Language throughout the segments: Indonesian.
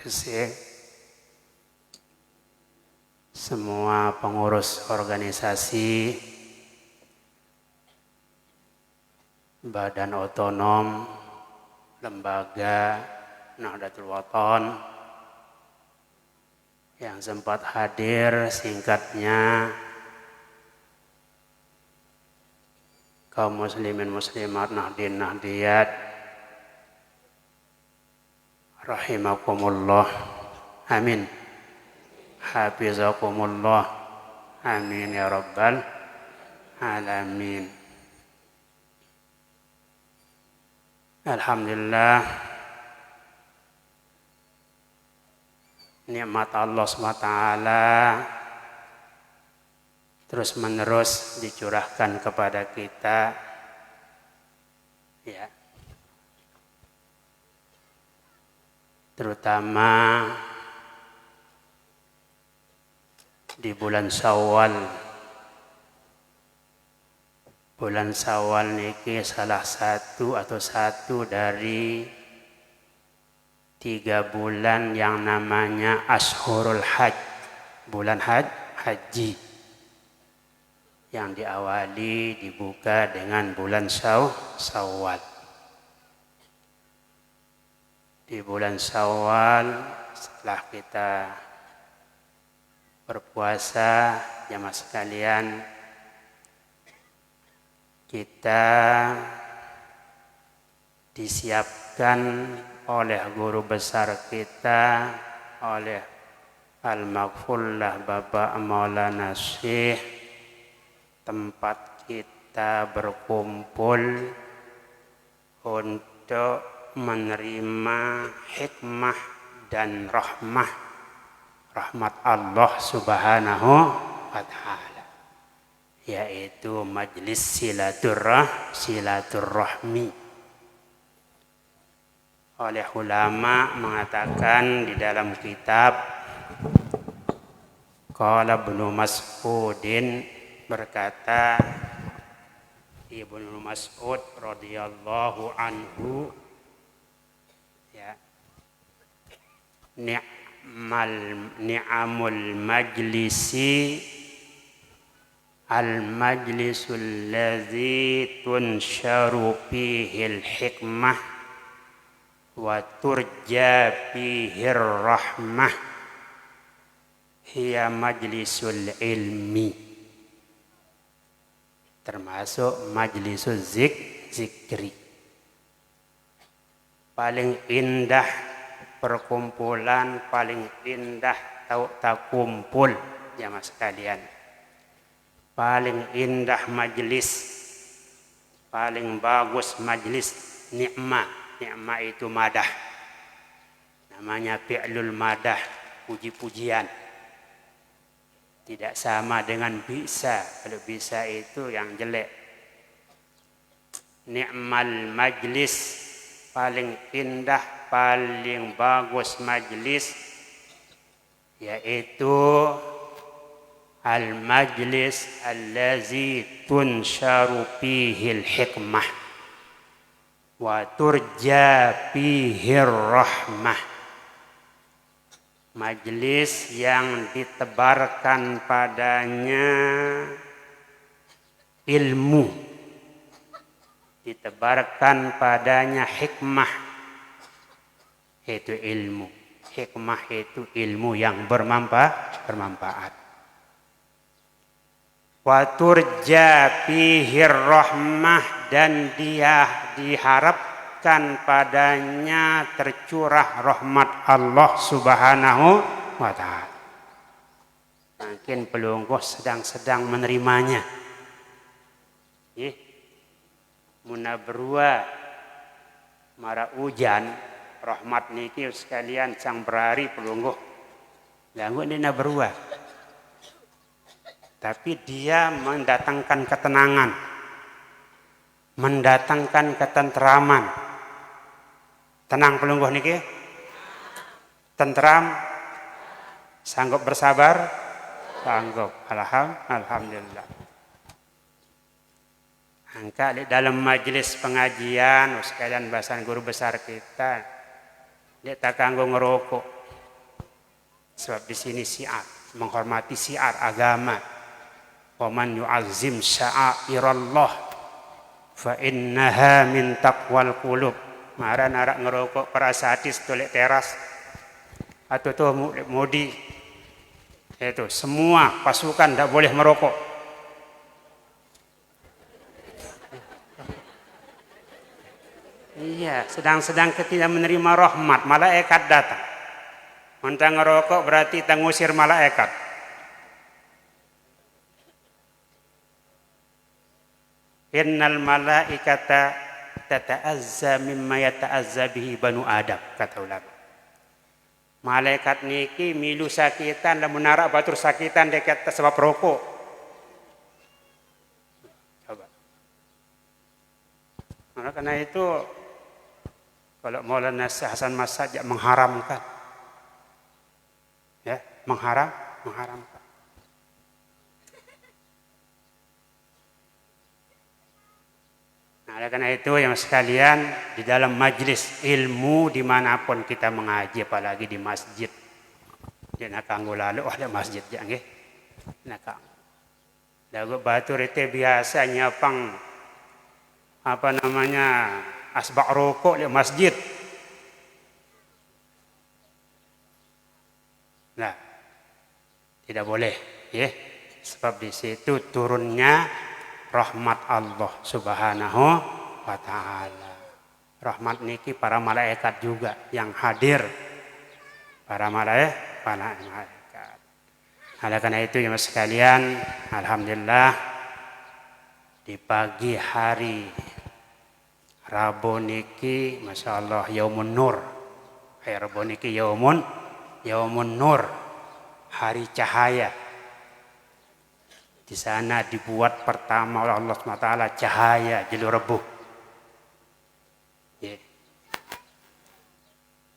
Gresik, semua pengurus organisasi, badan otonom, lembaga Nahdlatul Wathon yang sempat hadir, singkatnya kaum muslimin muslimat nahdien nahdiyat rahimakumullah, amin, hafizakumullah, amin ya rabbal alamin. Alhamdulillah, nikmat Allah SWT terus menerus dicurahkan kepada kita, ya, terutama di bulan Syawal. Bulan Syawal niki salah satu dari 3 bulan yang namanya Ashhurul Hajj, bulan haji, yang diawali dibuka dengan bulan Syawal. Di bulan Syawal, setelah kita berpuasa, jamaah sekalian, kita disiapkan oleh guru besar kita, oleh Al-Maghfurlah Bapak Maulana Syekh, tempat kita berkumpul untuk menerima hikmah dan rahmat Allah Subhanahu wa ta'ala, yaitu majlis silaturahmi. Oleh ulama mengatakan di dalam kitab, qala Ibnu Mas'udin, berkata Ibnu Mas'ud radhiyallahu anhu, ya, ni'amul majlisi al-majlisul ladzi tunsharu fihil hikmah wa turja fihir rahmah hiya majlisul ilmi, termasuk majlisul zikri. Paling indah perkumpulan, paling indah kumpul, jamaah sekalian. Paling indah majlis, paling bagus majlis, nikmat itu madah. Namanya fi'lul madah, puji-pujian. Tidak sama dengan bisa. Kalau bisa itu yang jelek. Ni'mal majlis, paling indah, paling bagus majlis, yaitu al-majlis allazi tunsharu fihil hikmah wa turja fihir rahmah. Majlis yang ditebarkan padanya ilmu, ditebarkan padanya hikmah, itu ilmu. Hikmah itu ilmu yang bermanfaat. Wa turja fihir rahmah, dan dia diharapkan padanya tercurah rahmat Allah Subhanahu wa ta'ala. Mungkin pelungguh sedang menerimanya. Muna berua mara hujan rahmat niki sekalian sang berari pelungguh. Ganggu ini berua. Tapi dia mendatangkan ketenangan, mendatangkan ketenteraman. Tenang pelungguh niki? Tentram? Sanggup bersabar? Sanggup. Alhamdulillah. Angka di dalam majelis pengajian, sekalian bahasan guru besar kita, dia tak kanggo ngerokok. Sebab di sini syiar, menghormati syiar agama. Wa man yu'azzim sya'airallah fa innaha min taqwal qulub. Mara narak ngerokok perasatis tolek teras atau tuh mudi itu semua pasukan tidak boleh merokok. Iya, sedang-sedang tidak menerima rahmat, malaikat datang. Mentang ngerokok berarti tangusir malaikat. Innal malaikata tata'azza mimma yata'azza bihi banu Adam, kata ulama. Malaikat niki milu sakitan dan menarak batur sakitan dekat sebab rokok. Coba. Nah, karena itu kalau Maulana Hasan Masjid mengharamkan, ya mengharamkan. Nah, karena itu yang sekalian di dalam majlis ilmu dimanapun kita mengaji, apalagi di masjid, dia nak kanggo lalu ada masjid ya nggih, nak kang. Lagu batur itu biasa nyapang apa namanya asbak rokok di masjid. Nah, tidak boleh, ya, sebab di situ turunnya rahmat Allah Subhanahu wa ta'ala. Rahmat niki para malaikat juga yang hadir. Para malaikat. Oleh karena itu ya mas sekalian, alhamdulillah di pagi hari Rabu niki Masya Allah Yaumun Nur. Rabu niki Yaumun Nur, hari cahaya. Di sana dibuat pertama oleh Allah SWT cahaya jelu rebuh. Yeah.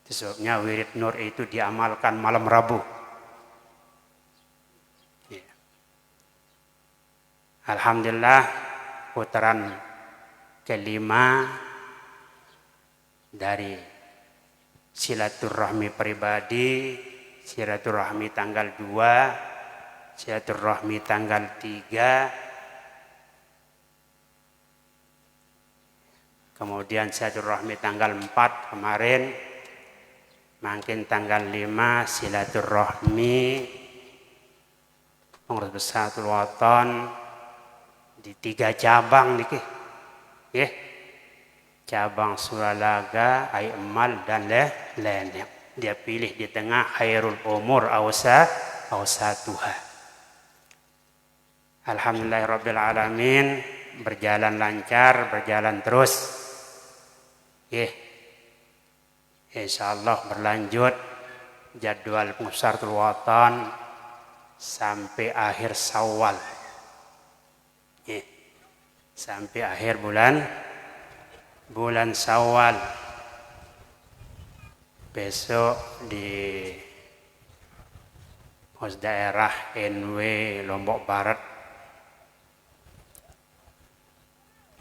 Sebabnya wirid nur itu diamalkan malam Rabu. Yeah. Alhamdulillah putaran kelima dari silaturahmi pribadi, silaturahmi tanggal 2, silaturahmi tanggal 3, kemudian silaturahmi tanggal 4 kemarin, mungkin tanggal 5 silaturahmi Pengurus Besatul Waton di 3 cabang niki, ya, cabang Suralaga, Aimal dan lainnya. Dia pilih di tengah khairul umur awsatuha. Alhamdulillahirabbil alamin, berjalan lancar, berjalan terus. Insyaallah berlanjut jadwal Besatul Waton sampai akhir Syawal. Sampai akhir bulan Syawal. Besok di pos daerah NW Lombok Barat,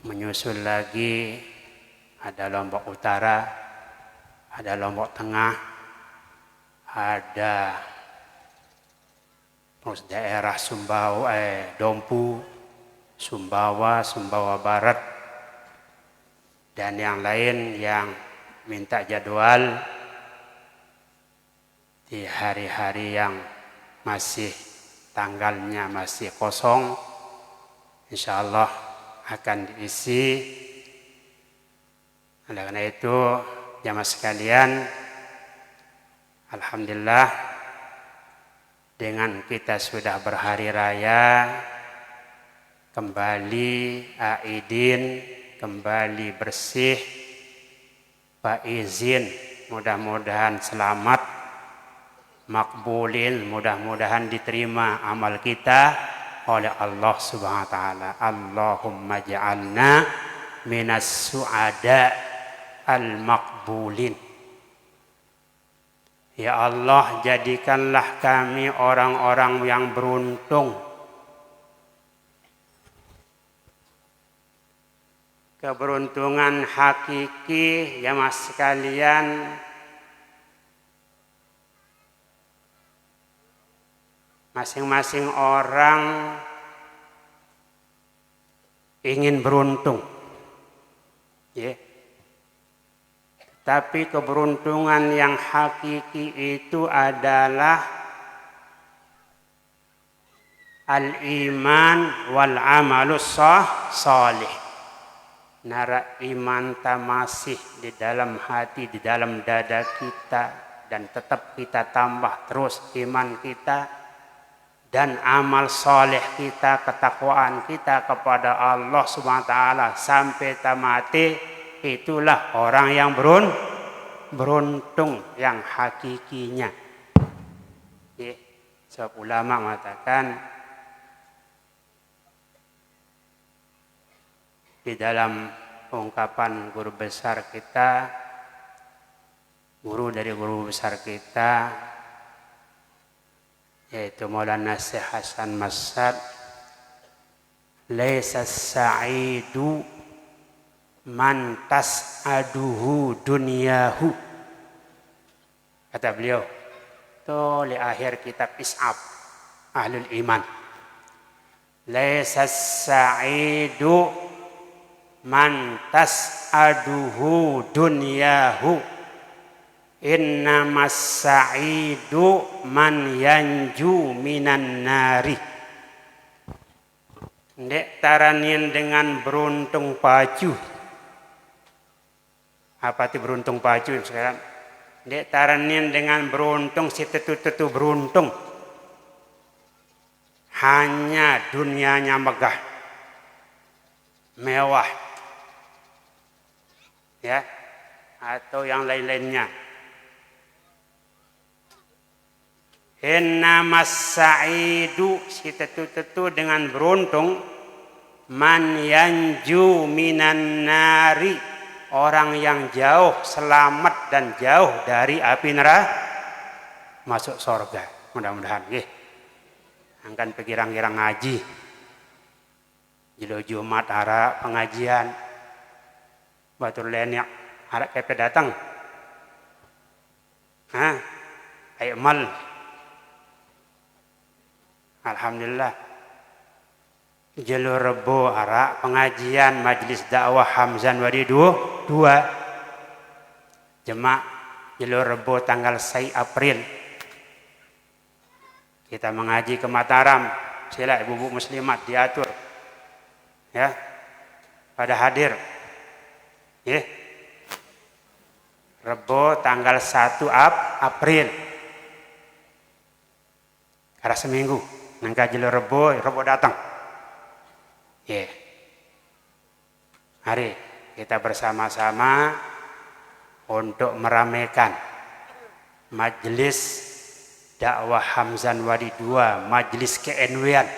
menyusul lagi ada Lombok Utara, ada Lombok Tengah, ada pos daerah Dompu, Sumbawa Barat, dan yang lain yang minta jadwal di hari-hari yang masih tanggalnya masih kosong, insyaallah akan diisi. Oleh karena itu jamaah sekalian, alhamdulillah dengan kita sudah berhari raya, kembali aidin, kembali bersih, Pak izin, mudah-mudahan selamat, makbulin, mudah-mudahan diterima amal kita oleh Allah Subhanahu wa taala. Allahumma ja'alna minas su'ada al-makbulin. Ya Allah, jadikanlah kami orang-orang yang beruntung. Keberuntungan hakiki ya mas sekalian, Masing-masing orang ingin beruntung. Ya. Tapi keberuntungan yang hakiki itu adalah al-iman wal amalus salih. Nara iman masih di dalam hati, di dalam dada kita, dan tetap kita tambah terus iman kita dan amal soleh kita, ketakwaan kita kepada Allah Subhanahu wa taala sampai mati. Itulah orang yang beruntung yang hakikinya. Sebab ulama mengatakan di dalam ungkapan guru besar kita, guru dari guru besar kita, yaitu Maulana Syekh Hasan Massad, laisa sa'idu man tas'aduhu dunyahu. Kata beliau, itu di akhir kitab Is'ab Ahlul Iman. Laisa sa'idu man tas'aduhu dunyahu, innamas sa'idu man yanju minan nari. Ndek taranin dengan beruntung pacu. Apa itu beruntung pacu sekarang? Ndek taranin dengan beruntung si tetu-tetu beruntung. Hanya dunianya megah, mewah, ya, atau yang lain-lainnya. Innamas sa'idu, si tetu-tetu dengan beruntung, man yanju minan nari, orang yang jauh selamat dan jauh dari api neraka, masuk surga. Mudah-mudahan nggih. Angkan pegirang-girang ngaji. Jilo Jumat harap pengajian. Batur lenyak harap kepe datang. Ayo mal. Alhamdulillah. Jalur Rebo Ara pengajian Majelis Dakwah Hamzan Wadi 2 Jemaah Jalur Rebo tanggal 6 April kita mengaji ke Mataram. Sila ibu-ibu muslimat diatur ya pada hadir ya. Rebo tanggal 1 April karena seminggu nangka Jalur Rebo datang. Mari kita bersama-sama untuk meramaikan Majelis Dakwah Hamzan Wadi 2, Majelis KNW-an.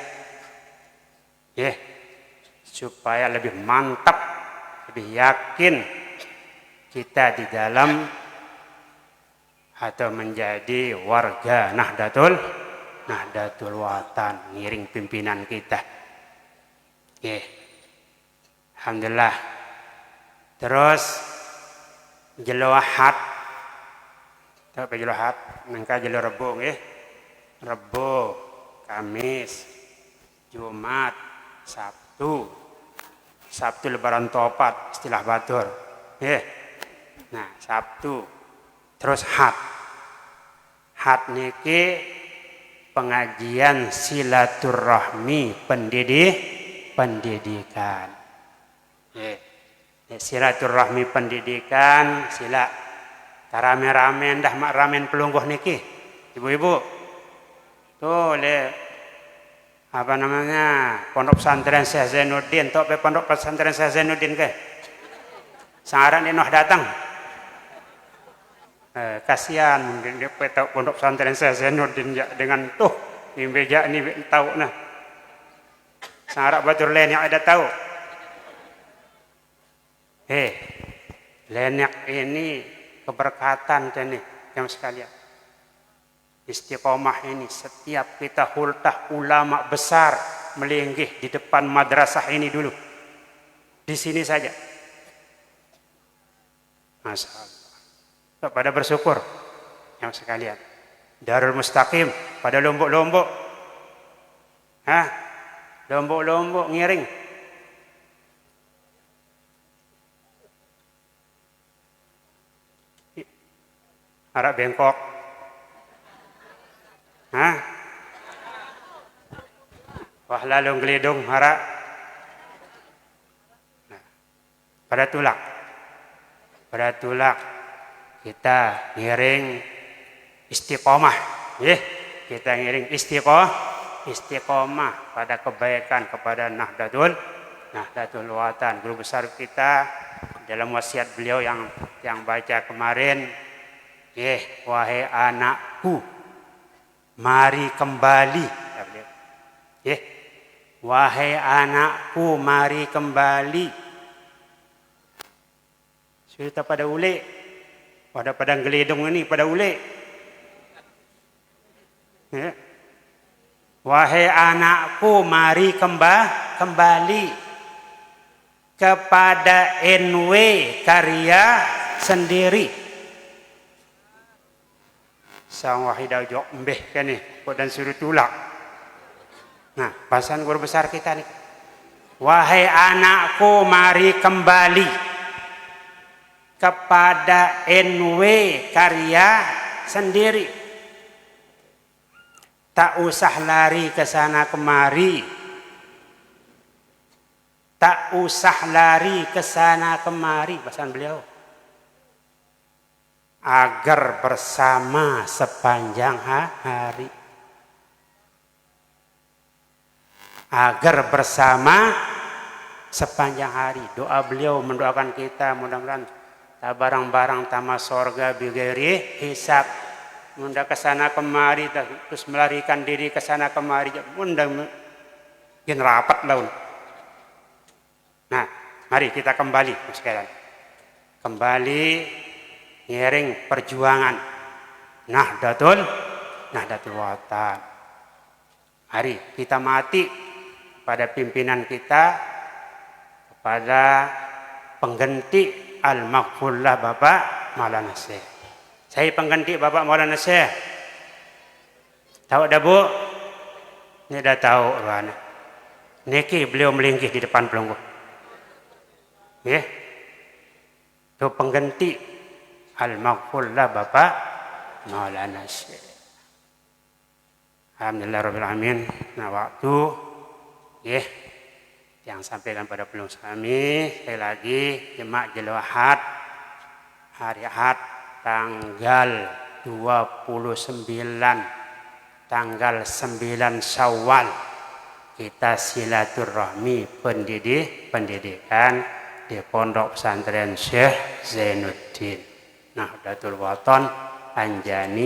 Supaya lebih mantap, lebih yakin kita di dalam atau menjadi warga Nahdlatul Watan, ngiring pimpinan kita. Alhamdulillah. Terus jelohat, apa jelohat? Nangka jelo Rebo nggih. Rebo, Kamis, Jumat, Sabtu. Sabtu lebaran topat istilah Batur. Nah, Sabtu. Terus had. Had niki pengajian silaturahmi pendidikan. Silaturahmi pendidikan, sila rame-rame dah mak ramen pelungguh niki. Ibu-ibu. Tuh apa namanya? Pondok Pesantren Syekh Zainuddin, tok pe Pondok Pesantren Syekh Zainuddin ke. Sangaran di noh datang. Kasihan mungkin dia pe Pondok Pesantren Syekh Zainuddin ya dengan tuh ni beja ni tahu nah. Sangarak batur lain yang ada tahu. Lenek ini keberkatan ini yang sekalian. Istiqomah ini setiap kita hultah ulama besar melinggih di depan madrasah ini dulu. Di sini saja. Masya Allah. Pada bersyukur yang sekalian. Darul Mustaqim pada Lombok-Lombok Hah? Lombok-lombok ngiring. Harap bengkok. Hah? Wah lalu gelidung harap. Nah, pada tulak kita ngiring istiqomah. Kita ngiring istiqomah pada kebaikan, kepada Nahdlatul Watan. Guru besar kita dalam wasiat beliau yang baca kemarin, wahai anakku, mari kembali. Wahai anakku, mari kembali. Sudah pada ule, pada gelidung ini pada ule. Wahai anakku, mari kembali kepada NW karya sendiri. Sang wahidah jok mbeh kan nih, dan suruh tulak. Nah, bahasan guru besar kita nih. Wahai anakku, mari kembali kepada NW karya sendiri. Tak usah lari ke sana kemari. Tak usah lari ke sana kemari, bahasan beliau. Agar bersama sepanjang hari. Agar bersama sepanjang hari. Doa beliau mendoakan kita, mudah-mudahan tak barang-barang tamas sorga bigeri hisab. Munda ke sana kemari, terus melarikan diri ke sana kemari, munda gen rapat laun. Nah, mari kita kembali sekalian. Kembali ngiring perjuangan Nahdlatul Watan. Mari kita mati pada pimpinan kita, kepada pengganti Al-Maghfurlah Bapak Maulana Syekh. Saya pengganti Bapak Maulana Syekh. Tahu dah Bu? Ini dah tahu Ruana. Niki beliau melingkih di depan pelunggu. Itu pengganti Al-Maghfurlah Bapak Maulana Syekh. Alhamdulillah Rabbil Alamin. Nah waktu yang sampaikan pada pelunggu kami sekali lagi jemaah Jeluhat hari Ahad tanggal 29 tanggal 9 Syawal kita silaturahmi pendidikan di Pondok Pesantren Syekh Zainuddin Nahdlatul Watan Anjani.